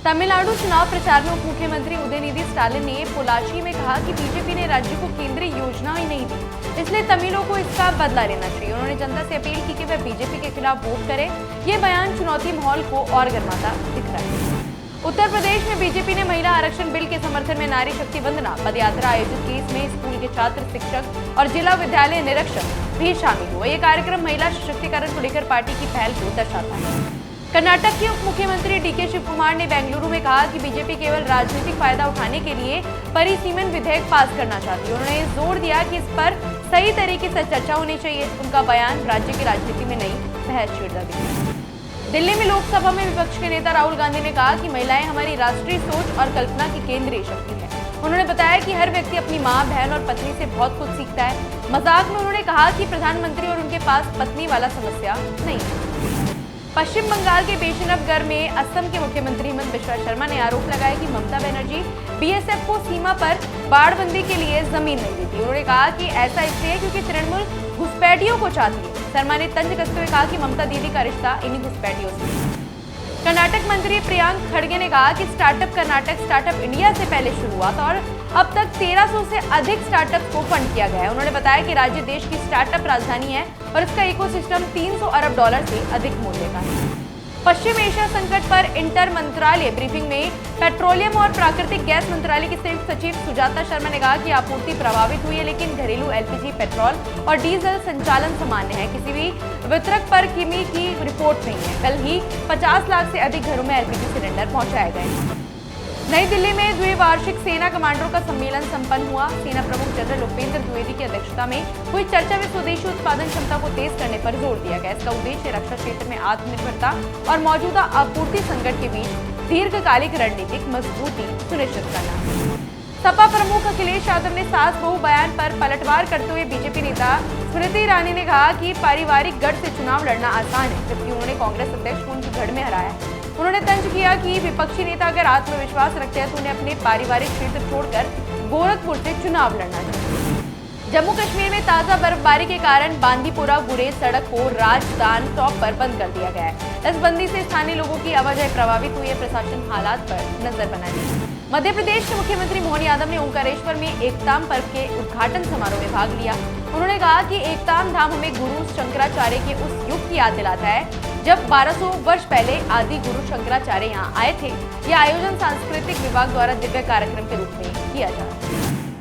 तमिलनाडु चुनाव प्रचार में उप मुख्यमंत्री उदयनिधि स्टालिन ने पोलाची में कहा कि बीजेपी ने राज्य को केंद्रीय योजना ही नहीं दी, इसलिए तमिलों को इसका बदला लेना चाहिए। उन्होंने जनता से अपील की कि वह बीजेपी के खिलाफ वोट करे। ये बयान चुनौती माहौल को और गर्माता दिख रहा है। उत्तर प्रदेश में बीजेपी ने महिला आरक्षण बिल के समर्थन में नारी शक्ति वंदना पदयात्रा आयोजित की। इसमें स्कूल के छात्र, शिक्षक और जिला विद्यालय निरीक्षक भी शामिल हुए। ये कार्यक्रम महिला सशक्तिकरण को लेकर पार्टी की पहल को दर्शाता है। कर्नाटक के उप मुख्यमंत्री डीके शिव कुमार ने बेंगलुरु में कहा कि बीजेपी केवल राजनीतिक फायदा उठाने के लिए परिसीमन विधेयक पास करना चाहती है। उन्होंने जोर दिया कि इस पर सही तरीके से चर्चा होनी चाहिए। उनका बयान राज्य की राजनीति में नई बहस छेड़ता दिखा। दिल्ली में लोकसभा में विपक्ष के नेता राहुल गांधी ने कहा कि महिलाएं हमारी राष्ट्रीय सोच और कल्पना की केंद्रीय शक्ति है। उन्होंने बताया कि हर व्यक्ति अपनी मां, बहन और पत्नी से बहुत कुछ सीखता है। मजाक में उन्होंने कहा कि प्रधानमंत्री और उनके पास पत्नी वाला समस्या नहीं है। पश्चिम बंगाल के बेशनबगढ़ में असम के मुख्यमंत्री हेमंत बिश्वा शर्मा ने आरोप लगाया कि ममता बनर्जी बीएसएफ को सीमा पर बाड़बंदी के लिए जमीन नहीं देती। उन्होंने कहा कि ऐसा इसलिए क्योंकि तृणमूल घुसपैठियों को चाहती है। शर्मा ने तंज कसते हुए कहा कि ममता दीदी का रिश्ता इन्हीं घुसपैठियों से। कर्नाटक मंत्री प्रियांक खड़गे ने कहा कि स्टार्टअप कर्नाटक स्टार्टअप इंडिया से पहले शुरू हुआ था और अब तक 1300 से अधिक स्टार्टअप को फंड किया गया है। उन्होंने बताया कि राज्य देश की स्टार्टअप राजधानी है और इसका इकोसिस्टम $300 अरब से अधिक मूल्य का है। पश्चिम एशिया संकट पर इंटर मंत्रालय ब्रीफिंग में पेट्रोलियम और प्राकृतिक गैस मंत्रालय की संयुक्त सचिव सुजाता शर्मा ने कहा कि आपूर्ति प्रभावित हुई है, लेकिन घरेलू एलपीजी, पेट्रोल और डीजल संचालन सामान्य है। किसी भी वितरक पर किमी की रिपोर्ट नहीं है। कल ही 50 लाख से अधिक घरों में एलपीजी सिलेंडर पहुंचाए गए। नई दिल्ली में द्विवार्षिक सेना कमांडरों का सम्मेलन संपन्न हुआ। सेना प्रमुख जनरल उपेंद्र द्विवेदी की अध्यक्षता में हुई चर्चा में स्वदेशी उत्पादन क्षमता को तेज करने पर जोर दिया गया। इसका उद्देश्य रक्षा क्षेत्र में आत्मनिर्भरता और मौजूदा आपूर्ति संकट के बीच दीर्घकालिक रणनीतिक मजबूती सुनिश्चित करना। सपा प्रमुख अखिलेश यादव ने सास बहू बयान पर पलटवार करते हुए बीजेपी नेता स्मृति ईरानी ने कहा कि पारिवारिक गढ़ से चुनाव लड़ना आसान है, जबकि उन्होंने कांग्रेस अध्यक्ष को उनके गढ़ में हराया। उन्होंने तंज किया कि विपक्षी नेता अगर आत्मविश्वास रखते हैं तो उन्हें अपने पारिवारिक क्षेत्र छोड़कर गोरखपुर से चुनाव लड़ना चाहिए। जम्मू कश्मीर में ताजा बर्फबारी के कारण बांदीपुरा गुरेज सड़क को राजदान टॉप पर बंद कर दिया गया है। इस बंदी से स्थानीय लोगों की आवाजाही प्रभावित हुई है। प्रशासन हालात पर नजर बनाए। मध्य प्रदेश के मुख्यमंत्री मोहन यादव ने ओंकारेश्वर में एकताम पर्व के उद्घाटन समारोह में भाग लिया। उन्होंने कहा कि एकताम धाम हमें गुरु शंकराचार्य के उस युग की याद दिलाता है जब 1200 वर्ष पहले आदि गुरु शंकराचार्य यहाँ आए थे। यह आयोजन सांस्कृतिक विभाग द्वारा दिव्य कार्यक्रम के रूप में किया जा रहा है।